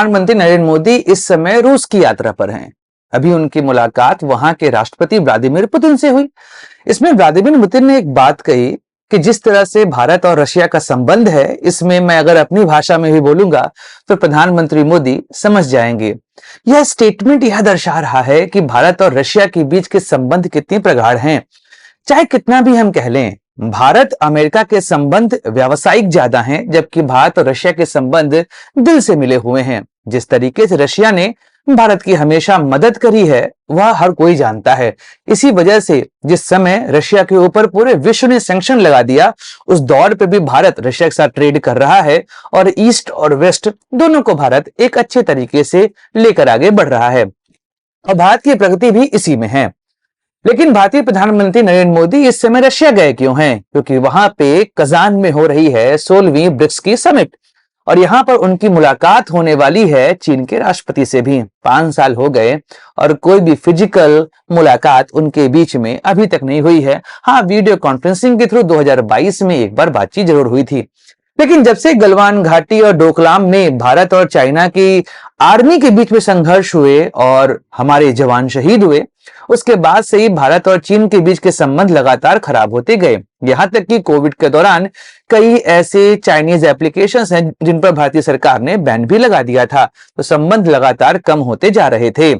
प्रधानमंत्री नरेंद्र मोदी इस समय रूस की यात्रा पर हैं। अभी उनकी मुलाकात वहां के राष्ट्रपति व्लादिमीर पुतिन से हुई। इसमें व्लादिमीर पुतिन ने एक बात कही कि जिस तरह से भारत और रशिया का संबंध है, इसमें मैं अगर अपनी भाषा में भी बोलूंगा तो प्रधानमंत्री मोदी समझ जाएंगे। यह स्टेटमेंट यह दर्शा रहा है कि भारत और रशिया के बीच के संबंध कितने प्रगाढ़ हैं। चाहे कितना भी हम कह लें, भारत अमेरिका के संबंध व्यावसायिक ज्यादा हैं, जबकि भारत और रशिया के संबंध दिल से मिले हुए हैं। जिस तरीके से रशिया ने भारत की हमेशा मदद करी है वह हर कोई जानता है। इसी वजह से जिस समय रशिया के ऊपर पूरे विश्व ने सैंक्शन लगा दिया, उस दौर पे भी भारत रशिया के साथ ट्रेड कर रहा है और ईस्ट और वेस्ट दोनों को भारत एक अच्छे तरीके से लेकर आगे बढ़ रहा है और भारत की प्रगति भी इसी में है। लेकिन भारतीय प्रधानमंत्री नरेंद्र मोदी इस समय रशिया गए क्यों हैं? क्योंकि वहां पे कजान में हो रही है 16वीं ब्रिक्स की समिट और यहां पर उनकी मुलाकात होने वाली है चीन के राष्ट्रपति से भी। 5 साल हो गए और कोई भी फिजिकल मुलाकात उनके बीच में अभी तक नहीं हुई है। हाँ, वीडियो कॉन्फ्रेंसिंग के थ्रू 2022 में एक बार बातचीत जरूर हुई थी। लेकिन जब से गलवान घाटी और डोकलाम में भारत और चाइना की आर्मी के बीच में संघर्ष हुए और हमारे जवान शहीद हुए, उसके बाद से ही भारत और चीन के बीच के संबंध लगातार खराब होते गए। यहां तक कि कोविड के दौरान कई ऐसे चाइनीज एप्लीकेशंस हैं जिन पर भारतीय सरकार ने बैन भी लगा दिया था, तो संबंध लगातार कम होते जा रहे थे।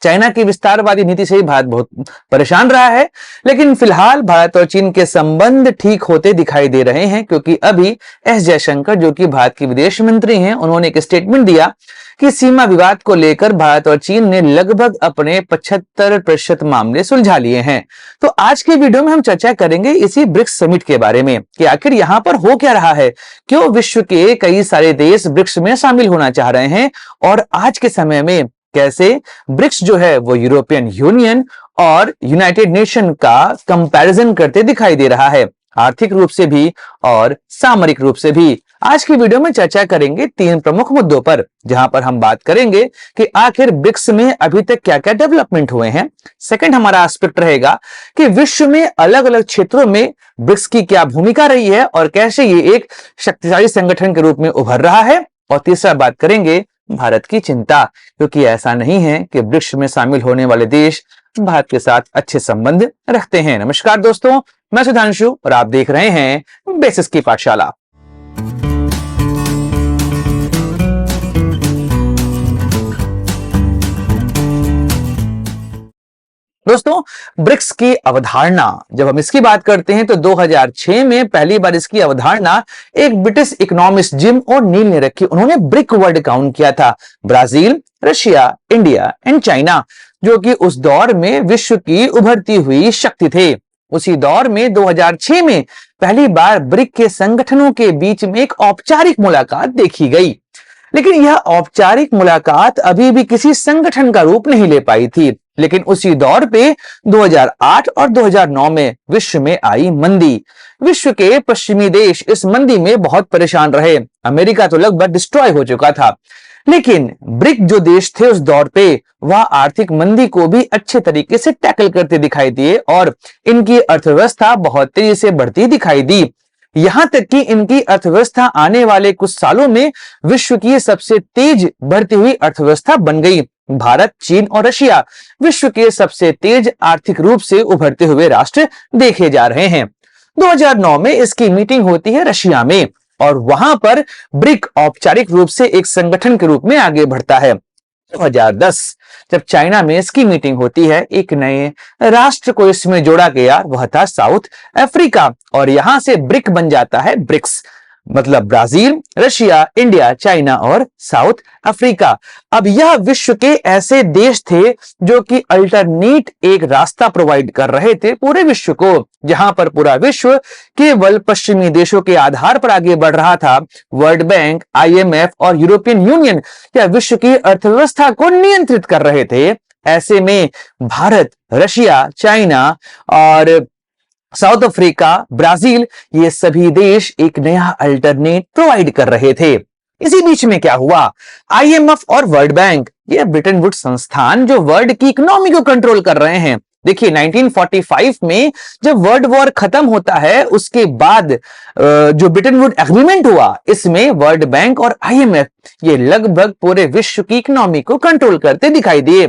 चाइना की विस्तारवादी नीति से ही भारत बहुत परेशान रहा है। लेकिन फिलहाल भारत और चीन के संबंध ठीक होते दिखाई दे रहे हैं, क्योंकि अभी एस जयशंकर, जो कि भारत के विदेश मंत्री हैं, उन्होंने एक स्टेटमेंट दिया कि सीमा विवाद को लेकर भारत और चीन ने लगभग अपने 75% मामले सुलझा लिए हैं। तो आज के वीडियो में हम चर्चा करेंगे इसी ब्रिक्स समिट के बारे में कि आखिर यहां पर हो क्या रहा है, क्यों विश्व के कई सारे देश ब्रिक्स में शामिल होना चाह रहे हैं और आज के समय में कैसे ब्रिक्स जो है वो यूरोपियन यूनियन और यूनाइटेड नेशन का कंपैरिजन करते दिखाई दे रहा है, आर्थिक रूप से भी और सामरिक रूप से भी। आज की वीडियो में चर्चा करेंगे 3 प्रमुख मुद्दों पर, जहां पर हम बात करेंगे कि आखिर ब्रिक्स में अभी तक क्या क्या डेवलपमेंट हुए हैं। सेकंड हमारा एस्पेक्ट रहेगा कि विश्व में अलग अलग क्षेत्रों में ब्रिक्स की क्या भूमिका रही है और कैसे ये एक शक्तिशाली संगठन के रूप में उभर रहा है। और तीसरा बात करेंगे भारत की चिंता, क्योंकि ऐसा नहीं है कि ब्रिक्स में शामिल होने वाले देश भारत के साथ अच्छे संबंध रखते हैं। नमस्कार दोस्तों, मैं सुधांशु और आप देख रहे हैं बेसिस की पाठशाला। दोस्तों, ब्रिक्स की अवधारणा जब हम इसकी बात करते हैं तो 2006 में पहली बार इसकी अवधारणा एक ब्रिटिश इकोनॉमिस्ट जिम ओ'नील ने रखी। उन्होंने ब्रिक वर्ड काउंट किया था, Brazil, Russia, India and China, जो कि उस दौर में विश्व की उभरती हुई शक्ति थे। उसी दौर में 2006 में पहली बार ब्रिक के संगठनों के बीच में एक औपचारिक मुलाकात देखी गई। लेकिन यह औपचारिक मुलाकात अभी भी किसी संगठन का रूप नहीं ले पाई थी। लेकिन उसी दौर पे 2008 और 2009 में विश्व में आई मंदी। विश्व के पश्चिमी देश इस मंदी में बहुत परेशान रहे। अमेरिका तो लगभग डिस्ट्रॉय हो चुका था। लेकिन ब्रिक जो देश थे उस दौर पे, वह आर्थिक मंदी को भी अच्छे तरीके से टैकल करते दिखाई दिए और इनकी अर्थव्यवस्था बहुत तेजी से बढ़ती दिखाई दी। यहां तक कि इनकी अर्थव्यवस्था आने वाले कुछ सालों में विश्व की सबसे तेज बढ़ती हुई अर्थव्यवस्था बन गई। भारत, चीन और रशिया विश्व के सबसे तेज आर्थिक रूप से उभरते हुए राष्ट्र देखे जा रहे हैं। 2009 में इसकी मीटिंग होती है रशिया में और वहां पर ब्रिक औपचारिक रूप से एक संगठन के रूप में आगे बढ़ता है। 2010 जब चाइना में इसकी मीटिंग होती है, एक नए राष्ट्र को इसमें जोड़ा गया, वह था साउथ अफ्रीका, और यहां से ब्रिक बन जाता है ब्रिक्स, मतलब ब्राजील, रशिया, इंडिया, चाइना और साउथ अफ्रीका। अब यह विश्व के ऐसे देश थे जो कि अल्टरनेट एक रास्ता प्रोवाइड कर रहे थे पूरे विश्व को, जहां पर पूरा विश्व केवल पश्चिमी देशों के आधार पर आगे बढ़ रहा था। वर्ल्ड बैंक, IMF और यूरोपियन यूनियन या विश्व की अर्थव्यवस्था को नियंत्रित कर रहे थे। ऐसे में भारत, रशिया, चाइना और साउथ अफ्रीका, ब्राजील, ये सभी देश एक नया अल्टरनेट प्रोवाइड कर रहे थे। इसी बीच में क्या हुआ, IMF और वर्ल्ड बैंक, ये ब्रिटेन वुड्स संस्थान जो वर्ल्ड की इकोनॉमी को कंट्रोल कर रहे हैं, देखिए 1945 में जब वर्ल्ड वॉर खत्म होता है, उसके बाद जो ब्रिटेन वुड एग्रीमेंट हुआ, इसमें वर्ल्ड बैंक और आईएमएफ ये लगभग पूरे विश्व की इकोनॉमी को कंट्रोल करते दिखाई दिए।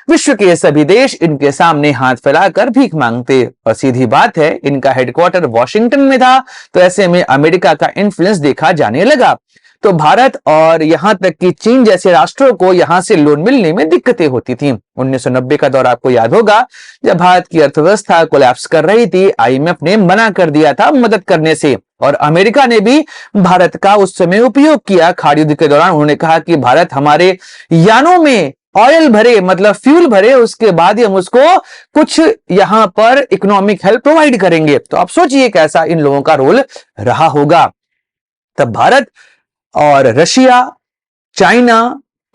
विश्व के सभी देश इनके सामने हाथ फैलाकर भीख मांगते, और सीधी बात है इनका हेडक्वार्टर वॉशिंगटन में था, तो ऐसे में अमेरिका का इन्फ्लुएंस देखा जाने लगा। तो भारत और यहां तक कि चीन जैसे राष्ट्रों को यहां से लोन मिलने में दिक्कतें होती थी। 1990 का दौर आपको याद होगा, जब भारत की अर्थव्यवस्था कोलैप्स कर रही थी, आईएमएफ ने मना कर दिया था मदद करने से, और अमेरिका ने भी भारत का उस समय उपयोग किया। खाड़ी युद्ध के दौरान उन्होंने कहा कि भारत हमारे यानों में ऑयल भरे, मतलब फ्यूल भरे, उसके बाद ही हम उसको कुछ यहां पर इकोनॉमिक हेल्प प्रोवाइड करेंगे। तो आप सोचिए कैसा इन लोगों का रोल रहा होगा। तब भारत और रशिया, चाइना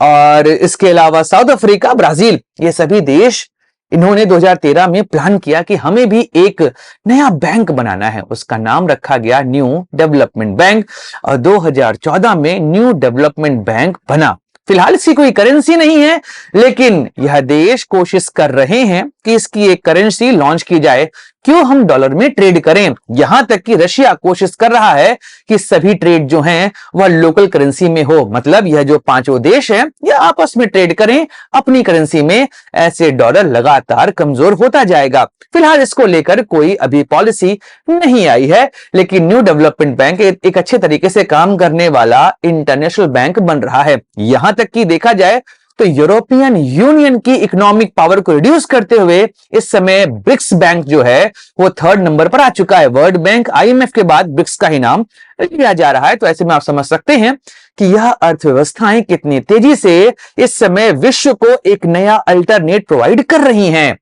और इसके अलावा साउथ अफ्रीका, ब्राजील, ये सभी देश इन्होंने 2013 में प्लान किया कि हमें भी एक नया बैंक बनाना है। उसका नाम रखा गया न्यू डेवलपमेंट बैंक, और 2014 में न्यू डेवलपमेंट बैंक बना। फिलहाल इसकी कोई करेंसी नहीं है, लेकिन यह देश कोशिश कर रहे हैं कि इसकी एक करेंसी लॉन्च की जाए, क्यों हम डॉलर में ट्रेड करें। यहां तक कि रशिया कोशिश कर रहा है कि सभी ट्रेड जो हैं वह लोकल करेंसी में हो, मतलब यह जो पांचों देश हैं यह आपस में ट्रेड करें अपनी करेंसी में, ऐसे डॉलर लगातार कमजोर होता जाएगा। फिलहाल इसको लेकर कोई अभी पॉलिसी नहीं आई है, लेकिन न्यू डेवलपमेंट बैंक एक अच्छे तरीके से काम करने वाला इंटरनेशनल बैंक बन रहा है। यहां तक कि देखा जाए तो यूरोपियन यूनियन की इकोनॉमिक पावर को रिड्यूस करते हुए इस समय ब्रिक्स बैंक जो है वो 3rd नंबर पर आ चुका है। वर्ल्ड बैंक, आईएमएफ के बाद ब्रिक्स का ही नाम लिया जा रहा है। तो ऐसे में आप समझ सकते हैं कि यह अर्थव्यवस्थाएं कितनी तेजी से इस समय विश्व को एक नया अल्टरनेट प्रोवाइड कर रही हैं।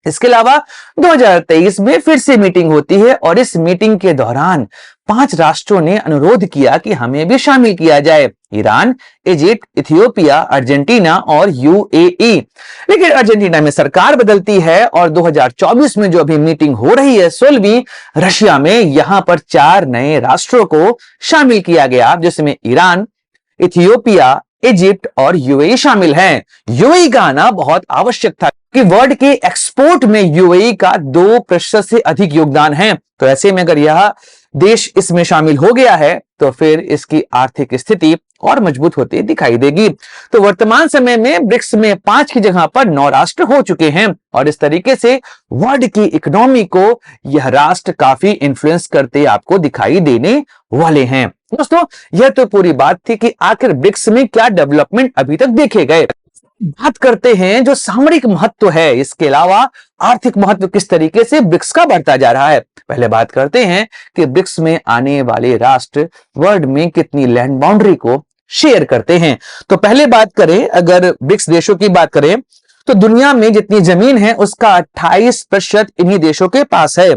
इसके अलावा 2023 में फिर से मीटिंग होती है, और इस मीटिंग के दौरान 5 राष्ट्रों ने अनुरोध किया कि हमें भी शामिल किया जाए, ईरान, इजिप्ट, इथियोपिया, अर्जेंटीना और यूएई। लेकिन अर्जेंटीना में सरकार बदलती है, और 2024 में जो अभी मीटिंग हो रही है 16वीं, रशिया में, यहां पर 4 नए राष्ट्रों को शामिल किया गया, जिसमें ईरान, इथियोपिया, इजिप्ट और यूएई शामिल हैं। यूएई का आना बहुत आवश्यक था कि वर्ल्ड के एक्सपोर्ट में यूएई का 2% से अधिक योगदान है। तो ऐसे में अगर यह देश इसमें शामिल हो गया है तो फिर इसकी आर्थिक स्थिति और मजबूत होती दिखाई देगी। तो वर्तमान समय में ब्रिक्स में 5 की जगह पर 9 राष्ट्र हो चुके हैं, और इस तरीके से वर्ल्ड की इकोनॉमी को यह राष्ट्र काफी इन्फ्लुएंस करते आपको दिखाई देने वाले हैं। दोस्तों, यह तो पूरी बात थी कि आखिर ब्रिक्स में क्या डेवलपमेंट अभी तक देखे गए। बात करते हैं जो सामरिक महत्व है, इसके अलावा आर्थिक महत्व किस तरीके से ब्रिक्स का बढ़ता जा रहा है। पहले बात करते हैं कि ब्रिक्स में आने वाले राष्ट्र वर्ल्ड में कितनी लैंड बाउंड्री को शेयर करते हैं। तो पहले बात करें, अगर ब्रिक्स देशों की बात करें तो दुनिया में जितनी जमीन है उसका 28% इन्हीं देशों के पास है।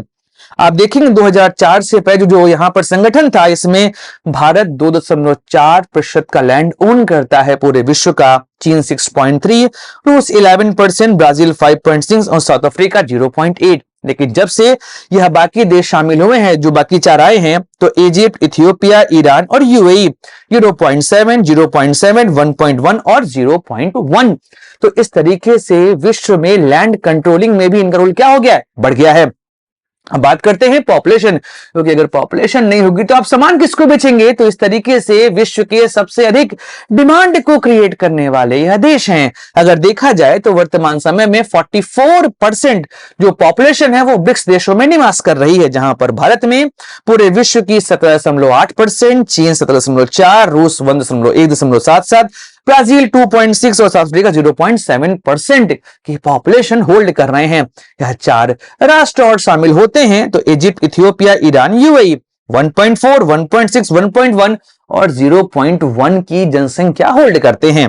आप देखेंगे 2004 से पहले जो यहाँ पर संगठन था, इसमें भारत 2.4% का लैंड ओन करता है पूरे विश्व का, चीन 6.3, रूस 11%, ब्राजील 5.6 और साउथ अफ्रीका 0.8। लेकिन जब से यह बाकी देश शामिल हुए हैं, जो बाकी 4 आए हैं, तो इजिप्ट, इथियोपिया, ईरान और यूएई 0.7, 0.7, 1.1 और 0.1। तो इस तरीके से विश्व में लैंड कंट्रोलिंग में भी इनका रोल क्या हो गया है, बढ़ गया है। अब बात करते हैं पॉपुलेशन, क्योंकि अगर पॉपुलेशन नहीं होगी तो आप सामान किसको बेचेंगे। तो इस तरीके से विश्व के सबसे अधिक डिमांड को क्रिएट करने वाले यह देश हैं। अगर देखा जाए तो वर्तमान समय में 44% जो पॉपुलेशन है वो ब्रिक्स देशों में निवास कर रही है, जहां पर भारत में पूरे विश्व की 17.8%, चीन 17.4%, रूस 1.77%, ब्राजील 2.6 और साउथ अफ्रीका 0.7% की पॉपुलेशन होल्ड कर रहे हैं। यह 4 राष्ट्र और शामिल होते हैं, तो इजिप्ट, इथियोपिया, ईरान, यूएई 1.4, 1.6, 1.1 और 0.1 की जनसंख्या होल्ड करते हैं।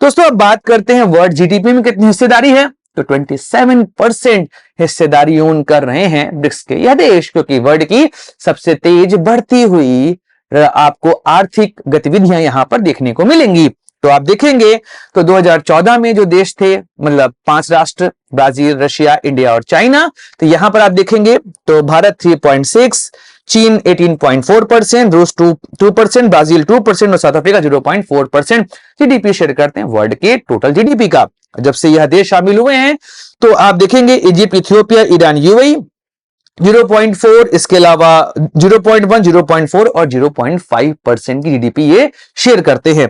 दोस्तों, अब बात करते हैं वर्ल्ड जीडीपी में कितनी हिस्सेदारी है। तो 27% हिस्सेदारी ओन कर रहे हैं ब्रिक्स के यह देश, क्योंकि वर्ल्ड की सबसे तेज बढ़ती हुई आपको आर्थिक गतिविधियां यहां पर देखने को मिलेंगी। तो आप देखेंगे तो 2014 में जो देश थे, मतलब 5 राष्ट्र, ब्राजील, रशिया, इंडिया और चाइना, तो यहां पर आप देखेंगे तो भारत 3.6, चीन 18.4%, रूस 2%, ब्राजील 2% और साउथ अफ्रीका 0.4% जीडीपी शेयर करते हैं वर्ल्ड के टोटल जीडीपी का। जब से यह देश शामिल हुए हैं तो आप देखेंगे इजिप्ट, इथियोपिया, ईरान, यूएई 0.4, इसके अलावा 0.1, 0.4 और 0.5% की जीडीपी ये शेयर करते हैं।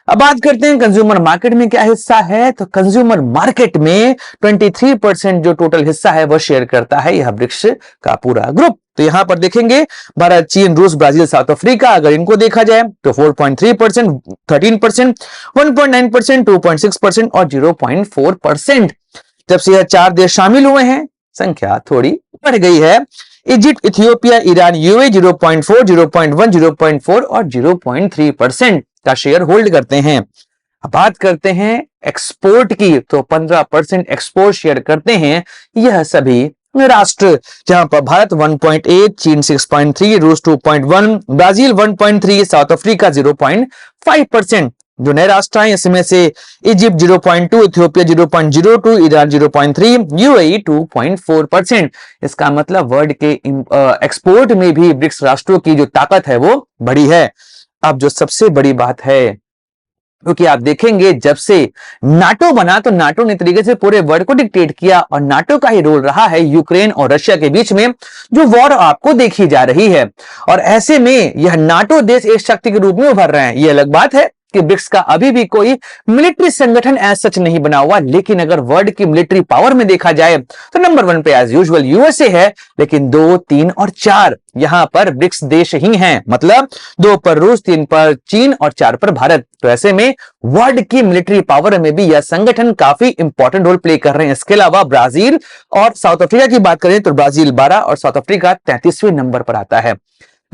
अब बात करते हैं कंज्यूमर मार्केट में क्या हिस्सा है। तो कंज्यूमर मार्केट में 23% जो टोटल हिस्सा है वह शेयर करता है यह ब्रिक्स का पूरा ग्रुप। तो यहां पर देखेंगे भारत, चीन, रूस, ब्राजील, साउथ अफ्रीका, अगर इनको देखा जाए तो 4.3%, 13%, 1.9%, 2.6% और 0.4%। जब से यह 4 देश शामिल हुए हैं संख्या थोड़ी बढ़ गई है। इजिप्ट, इथियोपिया, ईरान, यूएई 0.4, 0.1, 0.4 और 0.3% का शेयर होल्ड करते हैं। अब बात करते हैं एक्सपोर्ट की, तो 15% एक्सपोर्ट शेयर करते हैं यह सभी राष्ट्र, जहां पर भारत 1.8, चीन 6.3, रूस 2.1, ब्राजील 1.3, साउथ अफ्रीका 0.5%। जो नए राष्ट्र हैं इसमें से इजिप्ट 0.2, इथियोपिया 0.02, ईरान 0.3, यूएई 2.4%। इसका मतलब वर्ल्ड के एक्सपोर्ट में भी ब्रिक्स राष्ट्रों की जो ताकत है वो बड़ी है। अब जो सबसे बड़ी बात है, क्योंकि आप देखेंगे जब से नाटो बना तो नाटो ने तरीके से पूरे वर्ल्ड को डिक्टेट किया, और नाटो का ही रोल रहा है यूक्रेन और रशिया के बीच में जो वॉर आपको देखी जा रही है। और ऐसे में यह नाटो देश एक शक्ति के रूप में उभर रहे हैं। यह अलग बात है कि ब्रिक्स का अभी भी कोई मिलिट्री संगठन एज सच नहीं बना हुआ, लेकिन अगर वर्ल्ड की मिलिट्री पावर में देखा जाए तो नंबर 1 पे एज यूजुअल यूएसए है, लेकिन 2, 3 और 4 यहां पर ब्रिक्स देश ही हैं। मतलब 2 पर रूस, 3 पर चीन और 4 पर भारत। तो ऐसे में वर्ल्ड की मिलिट्री पावर में भी यह संगठन काफी इंपॉर्टेंट रोल प्ले कर रहे हैं। इसके अलावा ब्राजील और साउथ अफ्रीका की बात करें तो ब्राजील 12 और साउथ अफ्रीका 33वें नंबर पर आता है।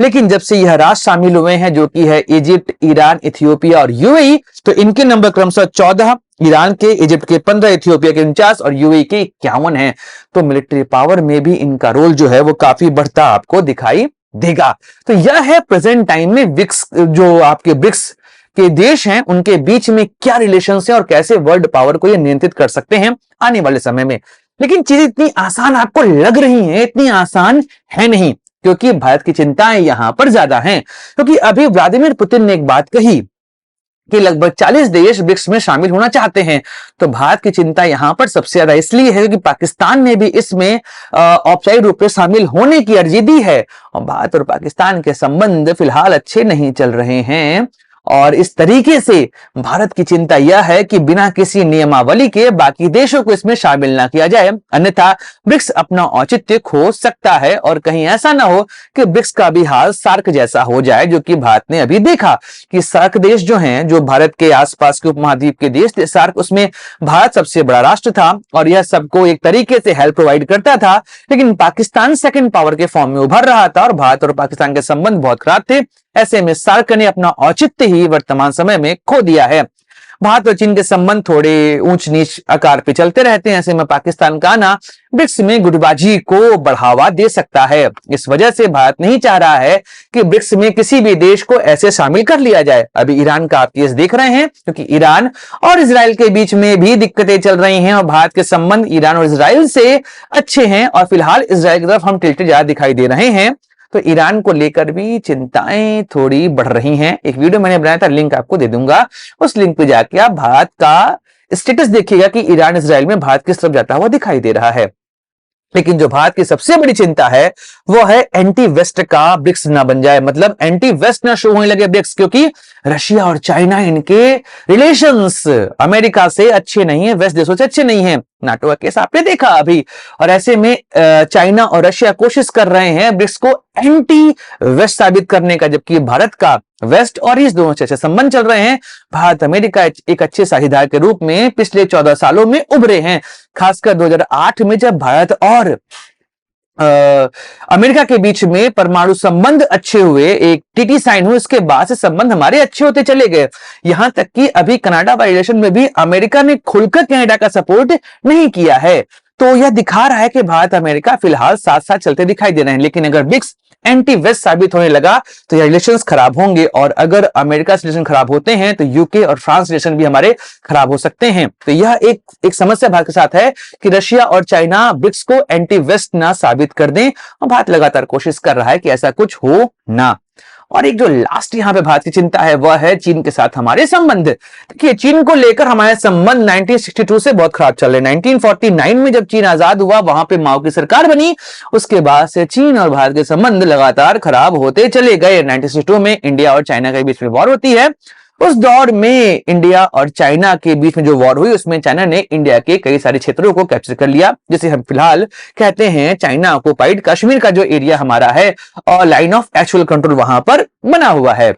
लेकिन जब से यह राष्ट्र शामिल हुए हैं जो कि है इजिप्ट, ईरान, इथियोपिया और यूएई, तो इनके नंबर क्रमशः 14, ईरान के, इजिप्ट के 15, इथियोपिया के 49 और यूएई के 51 है। तो मिलिट्री पावर में भी इनका रोल जो है वो काफी बढ़ता आपको दिखाई देगा। तो यह है प्रेजेंट टाइम में ब्रिक्स, जो आपके ब्रिक्स के देश हैं उनके बीच में क्या रिलेशन है और कैसे वर्ल्ड पावर को ये नियंत्रित कर सकते हैं आने वाले समय में। लेकिन चीजें इतनी आसान आपको लग रही हैं, इतनी आसान है नहीं, क्योंकि भारत की चिंताएं यहां पर ज्यादा हैं। क्योंकि अभी व्लादिमीर पुतिन ने एक बात कही कि लगभग 40 देश ब्रिक्स में शामिल होना चाहते हैं। तो भारत की चिंता यहां पर सबसे ज्यादा इसलिए है कि पाकिस्तान ने भी इसमें औपचारिक रूप से शामिल होने की अर्जी दी है, और भारत और पाकिस्तान के संबंध फिलहाल अच्छे नहीं चल रहे हैं। और इस तरीके से भारत की चिंता यह है कि बिना किसी नियमावली के बाकी देशों को इसमें शामिल ना किया जाए, अन्यथा ब्रिक्स अपना औचित्य खो सकता है। और कहीं ऐसा ना हो कि ब्रिक्स का भी हाल सार्क जैसा हो जाए, जो कि भारत ने अभी देखा कि सार्क देश जो हैं, जो भारत के आसपास के उपमहाद्वीप के देश थे सार्क, उसमें भारत सबसे बड़ा राष्ट्र था और यह सबको एक तरीके से हेल्प प्रोवाइड करता था। लेकिन पाकिस्तान सेकंड पावर के फॉर्म में उभर रहा था और भारत और पाकिस्तान के संबंध बहुत खराब थे। ऐसे में सार्क ने अपना औचित्य ही वर्तमान समय में खो दिया है। भारत और चीन के संबंध थोड़े ऊंच नीच आकार पे चलते रहते हैं। ऐसे में पाकिस्तान का आना ब्रिक्स में गुटबाजी को बढ़ावा दे सकता है। इस वजह से भारत नहीं चाह रहा है कि ब्रिक्स में किसी भी देश को ऐसे शामिल कर लिया जाए। अभी ईरान का आप केस देख रहे हैं, क्योंकि ईरान और इजराइल के बीच में भी दिक्कतें चल रही हैं और भारत के संबंध ईरान और इजराइल से अच्छे हैं, और फिलहाल इजराइल की तरफ हम टिल्टेड ज्यादा दिखाई दे रहे हैं। तो ईरान को लेकर भी चिंताएं थोड़ी बढ़ रही हैं। एक वीडियो मैंने बनाया था, लिंक आपको दे दूंगा, उस लिंक पे जाके आप भारत का स्टेटस देखिएगा कि ईरान इजराइल में भारत किस तरफ जाता हुआ दिखाई दे रहा है। लेकिन जो भारत की सबसे बड़ी चिंता है वो है एंटी वेस्ट का ब्रिक्स ना बन जाए, मतलब एंटी वेस्ट ना शो होने लगे ब्रिक्स, क्योंकि रशिया और चाइना, इनके रिलेशंस अमेरिका से अच्छे नहीं है, वेस्ट देशों से अच्छे नहीं है। नाटो का केस आपने देखा अभी। और ऐसे में चाइना और रशिया कोशिश कर रहे हैं ब्रिक्स को एंटी वेस्ट साबित करने का, जबकि भारत का वेस्ट और ईस्ट दोनों से अच्छे संबंध चल रहे हैं। भारत अमेरिका एक अच्छे साझेदार के रूप में पिछले 14 सालों में उभरे हैं, खासकर 2008 में जब भारत और अमेरिका के बीच में परमाणु संबंध अच्छे हुए, एक टीटी साइन हुई, उसके बाद से संबंध हमारे अच्छे होते चले गए। यहां तक कि अभी कनाडा वायलेशन में भी अमेरिका ने खुलकर कनाडा का सपोर्ट नहीं किया है। तो यह दिखा रहा है कि भारत अमेरिका फिलहाल साथ साथ चलते दिखाई दे रहे हैं। लेकिन अगर ब्रिक्स एंटी वेस्ट साबित होने लगा तो ये रिलेशंस खराब होंगे, और अगर अमेरिका से रिलेशन खराब होते हैं तो यूके और फ्रांस रिलेशन भी हमारे खराब हो सकते हैं। तो यह एक समस्या भारत के साथ है कि रशिया और चाइना ब्रिक्स को एंटी वेस्ट ना साबित कर दें, और भारत लगातार कोशिश कर रहा है कि ऐसा कुछ हो ना। और एक जो लास्ट यहाँ पे भारत की चिंता है वह है चीन के साथ हमारे संबंध। देखिए चीन को लेकर हमारे संबंध 1962 से बहुत खराब चल रहे। 1949 में जब चीन आजाद हुआ, वहां पे माओ की सरकार बनी, उसके बाद से चीन और भारत के संबंध लगातार खराब होते चले गए। 1962 में इंडिया और चाइना के बीच में वॉर होती है। उस दौर में इंडिया और चाइना के बीच में जो वॉर हुई उसमें चाइना ने इंडिया के कई सारे क्षेत्रों को कैप्चर कर लिया, जिसे हम फिलहाल कहते हैं चाइना ऑक्युपाइड कश्मीर का जो एरिया हमारा है और लाइन ऑफ एक्चुअल कंट्रोल वहां पर बना हुआ है।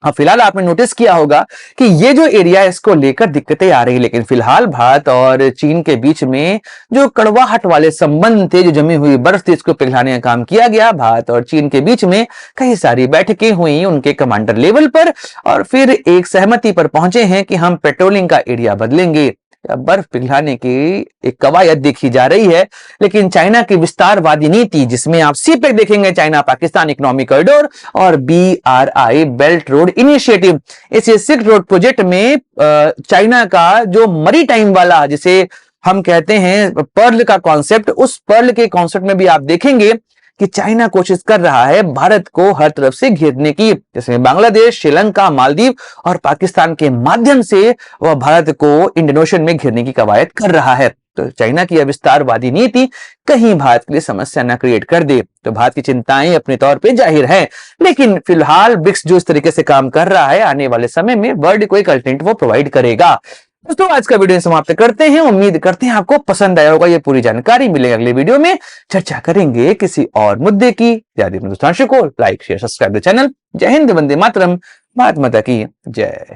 अब फिलहाल आपने नोटिस किया होगा कि ये जो एरिया है इसको लेकर दिक्कतें आ रही, लेकिन फिलहाल भारत और चीन के बीच में जो कड़वाहट वाले संबंध थे, जो जमी हुई बर्फ थी, इसको पिघलाने का काम किया गया। भारत और चीन के बीच में कई सारी बैठकें हुई उनके कमांडर लेवल पर और फिर एक सहमति पर पहुंचे हैं कि हम पेट्रोलिंग का एरिया बदलेंगे। बर्फ पिघलाने की एक कवायद देखी जा रही है, लेकिन चाइना की विस्तारवादी नीति, जिसमें आप सीपेक देखेंगे, चाइना पाकिस्तान इकोनॉमिक कॉरिडोर और BRI बेल्ट रोड इनिशिएटिव, इस सिल्क रोड प्रोजेक्ट में चाइना का जो मरी टाइम वाला, जिसे हम कहते हैं पर्ल का कॉन्सेप्ट, उस पर्ल के कॉन्सेप्ट में भी आप देखेंगे कि चाइना कोशिश कर रहा है भारत को हर तरफ से घेरने की, जैसे बांग्लादेश, श्रीलंका, मालदीव और पाकिस्तान के माध्यम से वह भारत को इंडियन ओशन में घेरने की कवायद कर रहा है। तो चाइना की विस्तारवादी नीति कहीं भारत के लिए समस्या न क्रिएट कर दे, तो भारत की चिंताएं अपने तौर पे जाहिर है। लेकिन फिलहाल ब्रिक्स जो इस तरीके से काम कर रहा है, आने वाले समय में वर्ल्ड को एक अल्टरनेटिव वो प्रोवाइड करेगा। दोस्तों आज का वीडियो समाप्त करते हैं। उम्मीद करते हैं आपको पसंद आया होगा, ये पूरी जानकारी मिलेगी अगले वीडियो में। चर्चा करेंगे किसी और मुद्दे की। हिंदुस्तान को like share subscribe the channel. जय हिंद, वंदे मातरम, भारत माता की जय।